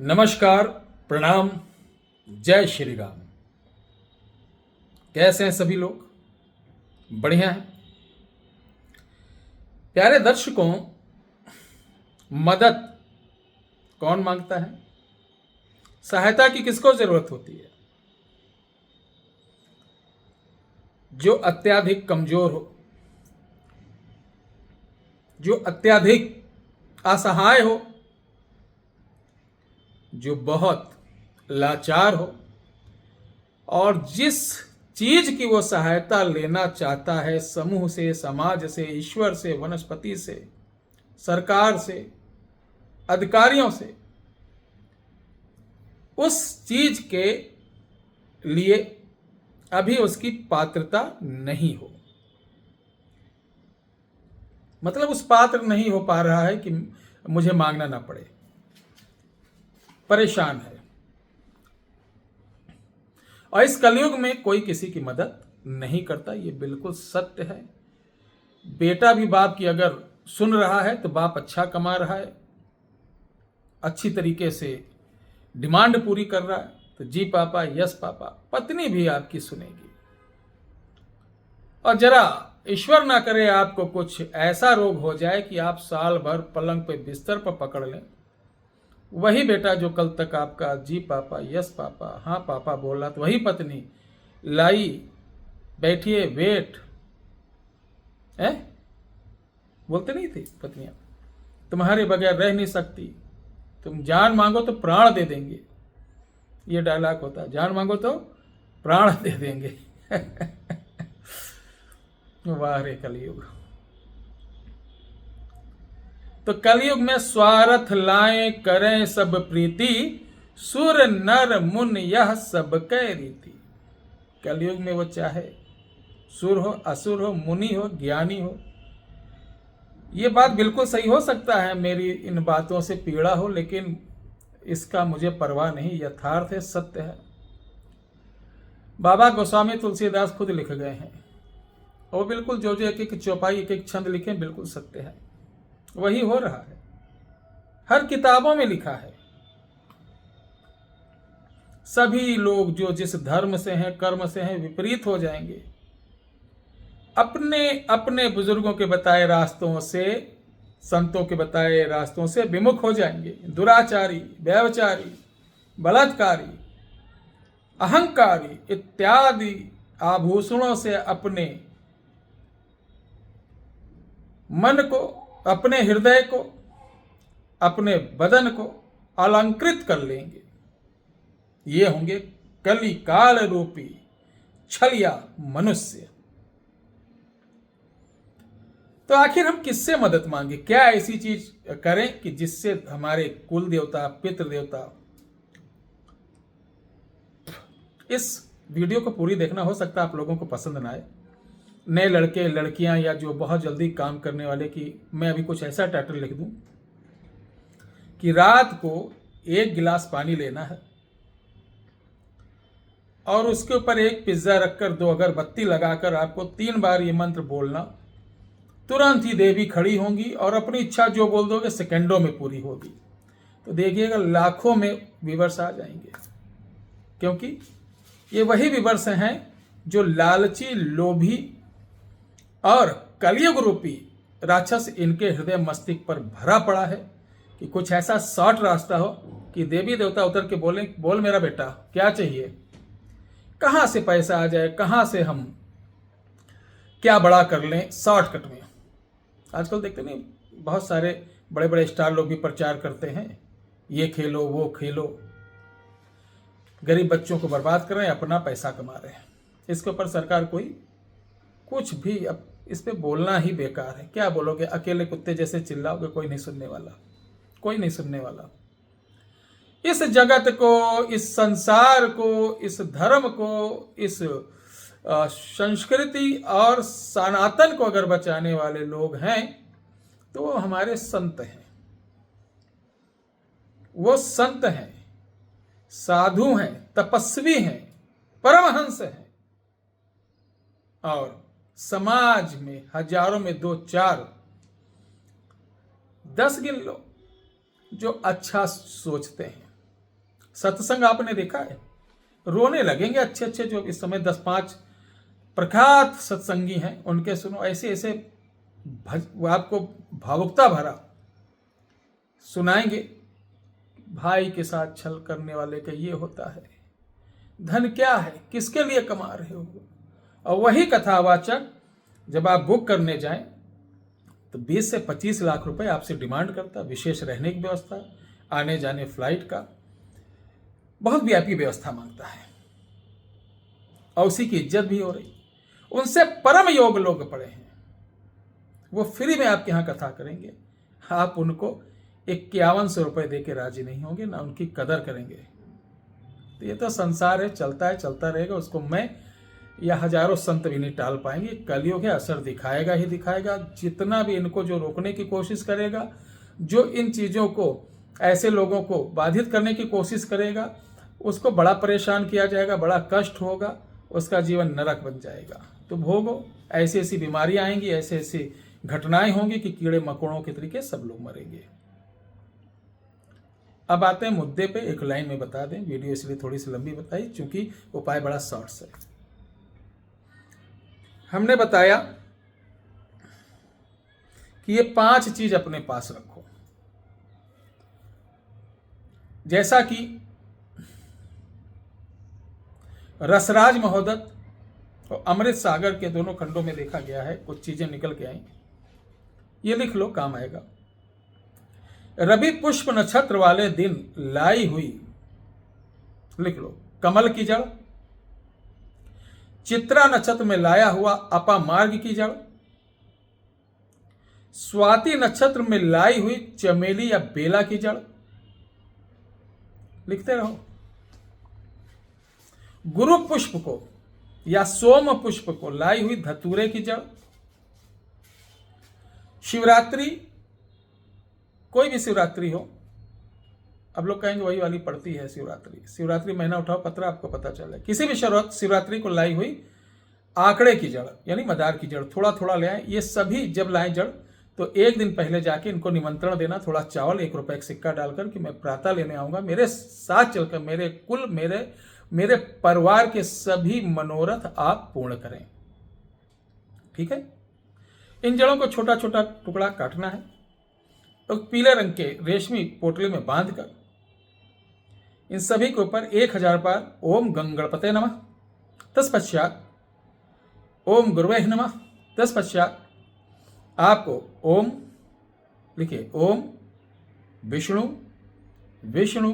नमस्कार, प्रणाम, जय श्री राम। कैसे हैं सभी लोग? बढ़िया हैं। प्यारे दर्शकों, मदद कौन मांगता है? सहायता की किसको जरूरत होती है? जो अत्यधिक कमजोर हो, जो अत्यधिक असहाय हो, जो बहुत लाचार हो और जिस चीज की वो सहायता लेना चाहता है, समूह से, समाज से, ईश्वर से, वनस्पति से, सरकार से, अधिकारियों से, उस चीज के लिए अभी उसकी पात्रता नहीं हो, मतलब उस पात्र नहीं हो पा रहा है कि मुझे मांगना ना पड़े, परेशान है। और इस कलयुग में कोई किसी की मदद नहीं करता, ये बिल्कुल सत्य है। बेटा भी बाप की अगर सुन रहा है तो बाप अच्छा कमा रहा है, अच्छी तरीके से डिमांड पूरी कर रहा है, तो जी पापा, यस पापा। पत्नी भी आपकी सुनेगी। और जरा ईश्वर ना करे आपको कुछ ऐसा रोग हो जाए कि आप साल भर पलंग पे बिस्तर पर पकड़ लें, वही बेटा जो कल तक आपका जी पापा, यस पापा, हाँ पापा बोल रहा, तो वही पत्नी लाई बैठिए वेट है, बोलते नहीं थी पत्नियां, तुम्हारे बगैर रह नहीं सकती, तुम जान मांगो तो प्राण दे देंगे। ये डायलॉग होता है, जान मांगो तो प्राण दे देंगे। वाह रे कलयुग। तो कलयुग में स्वार्थ लाएं करें सब प्रीति, सुर नर मुन यह सब कह रीति। कलयुग में वो चाहे सुर हो, असुर हो, मुनि हो, ज्ञानी हो। ये बात बिल्कुल सही हो सकता है, मेरी इन बातों से पीड़ा हो, लेकिन इसका मुझे परवाह नहीं, यथार्थ है, सत्य है। बाबा गोस्वामी तुलसीदास खुद लिख गए हैं, वो बिल्कुल जो एक एक चौपाई, एक एक छंद लिखे, बिल्कुल सत्य है, वही हो रहा है, हर किताबों में लिखा है। सभी लोग जो जिस धर्म से हैं, कर्म से हैं, विपरीत हो जाएंगे, अपने अपने बुजुर्गों के बताए रास्तों से, संतों के बताए रास्तों से विमुख हो जाएंगे। दुराचारी, व्यभिचारी, बलात्कारी, अहंकारी इत्यादि आभूषणों से अपने मन को, अपने हृदय को, अपने बदन को अलंकृत कर लेंगे। ये होंगे कली काल रूपी छलिया मनुष्य। तो आखिर हम किससे मदद मांगे? क्या ऐसी चीज करें कि जिससे हमारे कुल देवता, पितृ देवता। इस वीडियो को पूरी देखना, हो सकता है आप लोगों को पसंद ना आए। नए लड़के लड़कियां या जो बहुत जल्दी काम करने वाले की मैं अभी कुछ ऐसा टाइटल लिख दूं कि रात को 1 गिलास पानी लेना है और उसके ऊपर 1 पिज्जा रखकर 2 अगरबत्ती लगाकर आपको 3 बार ये मंत्र बोलना, तुरंत ही देवी खड़ी होंगी और अपनी इच्छा जो बोल दोगे सेकंडों में पूरी होगी। तो देखिएगा लाखों में व्यूअर्स आ जाएंगे, क्योंकि ये वही व्यूअर्स हैं जो लालची, लोभी और कलयुग रूपी राक्षस इनके हृदय मस्तिष्क पर भरा पड़ा है कि कुछ ऐसा शॉर्ट रास्ता हो कि देवी देवता उतर के बोले, बोल मेरा बेटा क्या चाहिए, कहां से पैसा आ जाए, कहां से हम क्या बड़ा कर लें शॉर्टकट में। आजकल देखते नहीं, बहुत सारे बड़े बड़े स्टार लोग भी प्रचार करते हैं, ये खेलो वो खेलो, गरीब बच्चों को बर्बाद कर रहे हैं, अपना पैसा कमा रहे हैं। इसके ऊपर सरकार कोई कुछ भी, अब इस पे बोलना ही बेकार है। क्या बोलोगे? अकेले कुत्ते जैसे चिल्लाओगे, कोई नहीं सुनने वाला, कोई नहीं सुनने वाला। इस जगत को, इस संसार को, इस धर्म को, इस संस्कृति और सनातन को अगर बचाने वाले लोग हैं तो वो हमारे संत हैं। वो संत हैं, साधु हैं, तपस्वी हैं, परमहंस हैं। और समाज में हजारों में 2, 4, 10 गिन लो जो अच्छा सोचते हैं, सत्संग आपने देखा है, रोने लगेंगे। अच्छे अच्छे जो इस समय 10-5 प्रख्यात सत्संगी हैं उनके सुनो, ऐसे ऐसे आपको भावुकता भरा सुनाएंगे। भाई के साथ छल करने वाले का ये होता है, धन क्या है, किसके लिए कमा रहे हो। और वही कथावाचक जब आप बुक करने जाएं तो 20 से 25 लाख रुपए आपसे डिमांड करता, विशेष रहने की व्यवस्था, आने जाने फ्लाइट का, बहुत वीआईपी व्यवस्था मांगता है, और उसी की इज्जत भी हो रही। उनसे परम योग लोग पड़े हैं, वो फ्री में आपके यहाँ कथा करेंगे, आप उनको 5100 रुपये दे के राजी नहीं होंगे, ना उनकी कदर करेंगे। तो ये तो संसार है, चलता है, चलता रहेगा। उसको मैं या हजारों संत भी नहीं टाल पाएंगे। कलयुग है, असर दिखाएगा ही दिखाएगा। जितना भी इनको जो रोकने की कोशिश करेगा, जो इन चीज़ों को, ऐसे लोगों को बाधित करने की कोशिश करेगा, उसको बड़ा परेशान किया जाएगा, बड़ा कष्ट होगा, उसका जीवन नरक बन जाएगा। तो भोगो, ऐसी ऐसी बीमारियां आएंगी, ऐसी ऐसी घटनाएं होंगी कि कीड़े मकोड़ों के तरीके सब लोग मरेंगे। अब आते हैं मुद्दे पे, एक लाइन में बता दें, वीडियो इसलिए थोड़ी सी लंबी बताई क्योंकि उपाय बड़ा शॉर्ट्स है। हमने बताया कि ये 5 चीज अपने पास रखो, जैसा कि रसराज महोदत और अमृत सागर के दोनों खंडों में देखा गया है। कुछ चीजें निकल के आई, ये लिख लो, काम आएगा। रवि पुष्प नक्षत्र वाले दिन लाई हुई, लिख लो, कमल की जड़, चित्रा नक्षत्र में लाया हुआ अपामार्ग की जड़, स्वाति नक्षत्र में लाई हुई चमेली या बेला की जड़, लिखते रहो। गुरु पुष्प को या सोम पुष्प को लाई हुई धतूरे की जड़, शिवरात्रि, कोई भी शिवरात्रि हो, अब लोग कहेंगे वही वाली पड़ती है शिवरात्रि, शिवरात्रि महीना उठाओ पत्र, आपको पता चले। किसी भी शिवरात्रि को लाई हुई आंकड़े की जड़ यानी मदार की जड़ थोड़ा थोड़ा ले आए। ये सभी जब लाएं जड़ तो एक दिन पहले जाके इनको निमंत्रण देना, थोड़ा चावल, 1 रुपए का सिक्का डालकर कि मैं प्रातः लेने आऊंगा, मेरे साथ चलकर मेरे कुल, मेरे परिवार के सभी मनोरथ आप पूर्ण करें। ठीक है। इन जड़ों को छोटा छोटा टुकड़ा काटना है और पीले रंग के रेशमी पोटली में बांधकर इन सभी के ऊपर 1000 बार ओम गंगणपते नमः, तत्पश्चात ओम गुरुवे नमः, तत्पश्चात आपको ओम लिखिए, ओम विष्णु विष्णु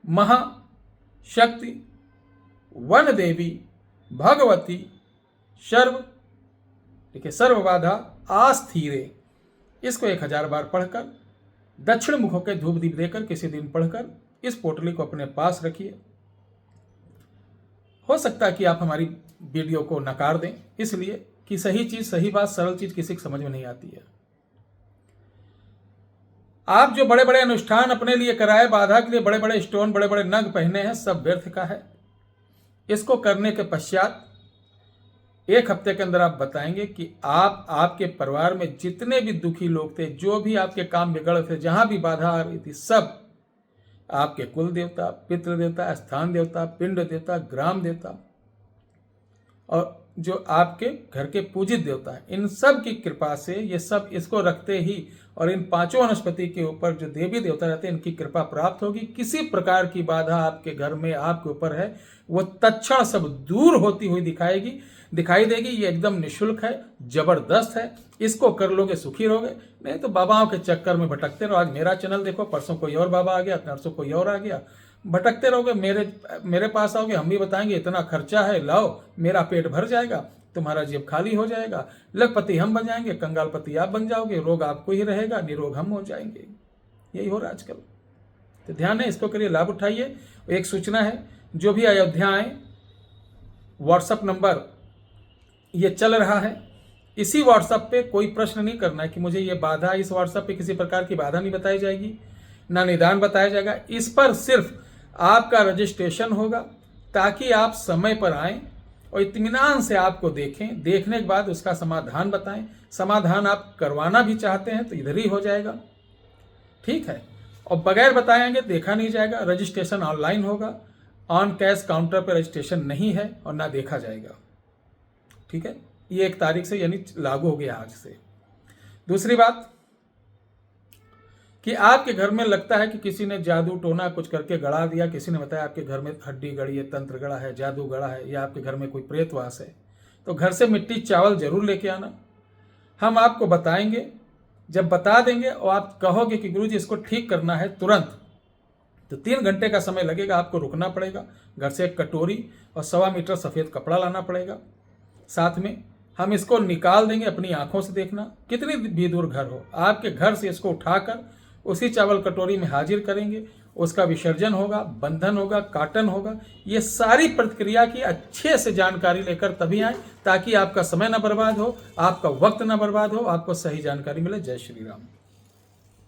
महाशक्ति वन देवी भगवती सर्व, देखिए, सर्वबाधा आस्थिरे, इसको 1000 बार पढ़कर दक्षिण मुख होकर धूप दीप देकर किसी दिन पढ़कर इस पोटली को अपने पास रखिए। हो सकता है कि आप हमारी वीडियो को नकार दें, इसलिए कि सही चीज, सही बात, सरल चीज किसी को समझ में नहीं आती है। आप जो बड़े बड़े अनुष्ठान अपने लिए कराए, बाधा के लिए बड़े बड़े स्टोन, बड़े बड़े नग पहने हैं, सब व्यर्थ का है। इसको करने के पश्चात 1 हफ्ते के अंदर आप बताएंगे कि आप, आपके परिवार में जितने भी दुखी लोग थे, जो भी आपके काम बिगड़ थे, जहां भी बाधा आ रही थी, सब आपके कुल देवता, पितृ देवता, स्थान देवता, पिंड देवता, ग्राम देवता और जो आपके घर के पूजित देवता है, इन सब की कृपा से ये सब इसको रखते ही, और इन 5 वनस्पति के ऊपर जो देवी देवता रहते हैं, इनकी कृपा प्राप्त होगी। किसी प्रकार की बाधा आपके घर में, आपके ऊपर है, वो तत्क्षण सब दूर होती हुई दिखाई देगी। ये एकदम निःशुल्क है, जबरदस्त है। इसको कर लोगे सुखी रहोगे, नहीं तो बाबाओं के चक्कर में भटकते रहो। आज मेरा चैनल देखो, परसों कोई और बाबा आ गया, परसों कोई और आ गया, भटकते रहोगे। मेरे पास आओगे, हम भी बताएंगे इतना खर्चा है, लाओ, मेरा पेट भर जाएगा, तुम्हारा जेब खाली हो जाएगा, लखपति हम बन जाएंगे, कंगालपति आप बन जाओगे, रोग आपको ही रहेगा, निरोग हम हो जाएंगे। यही हो रहा आजकल। तो ध्यान है, इसको करिए, लाभ उठाइए। एक सूचना है, जो भी अयोध्या आए, व्हाट्सएप नंबर ये चल रहा है, इसी व्हाट्सएप पे कोई प्रश्न नहीं करना है कि मुझे ये बाधा, इस व्हाट्सएप पे किसी प्रकार की बाधा नहीं बताई जाएगी, ना निदान बताया जाएगा। इस पर सिर्फ आपका रजिस्ट्रेशन होगा ताकि आप समय पर आएं और इत्मीनान से आपको देखें, देखने के बाद उसका समाधान बताएं। समाधान आप करवाना भी चाहते हैं तो इधर ही हो जाएगा, ठीक है। और बगैर बताएंगे देखा नहीं जाएगा। रजिस्ट्रेशन ऑनलाइन होगा, ऑन कैश काउंटर पर रजिस्ट्रेशन नहीं है और ना देखा जाएगा। ठीक है, ये 1 तारीख से यानी लागू हो गया आज से। दूसरी बात कि आपके घर में लगता है कि किसी ने जादू टोना कुछ करके गड़ा दिया, किसी ने बताया आपके घर में हड्डी गड़ी है, तंत्र गड़ा है, जादू गड़ा है, या आपके घर में कोई प्रेतवास है, तो घर से मिट्टी चावल जरूर लेके आना। हम आपको बताएंगे, जब बता देंगे और आप कहोगे कि गुरुजी इसको ठीक करना है तुरंत, तो 3 घंटे का समय लगेगा। आपको रुकना पड़ेगा, घर से 1 कटोरी और 1.25 मीटर सफ़ेद कपड़ा लाना पड़ेगा। साथ में हम इसको निकाल देंगे, अपनी आंखों से देखना, कितनी भी दूर घर हो, आपके घर से इसको उठाकर उसी चावल कटोरी में हाजिर करेंगे। उसका विसर्जन होगा, बंधन होगा, काटन होगा। ये सारी प्रक्रिया की अच्छे से जानकारी लेकर तभी आए, ताकि आपका समय न बर्बाद हो, आपका वक्त न बर्बाद हो, आपको सही जानकारी मिले। जय श्री राम।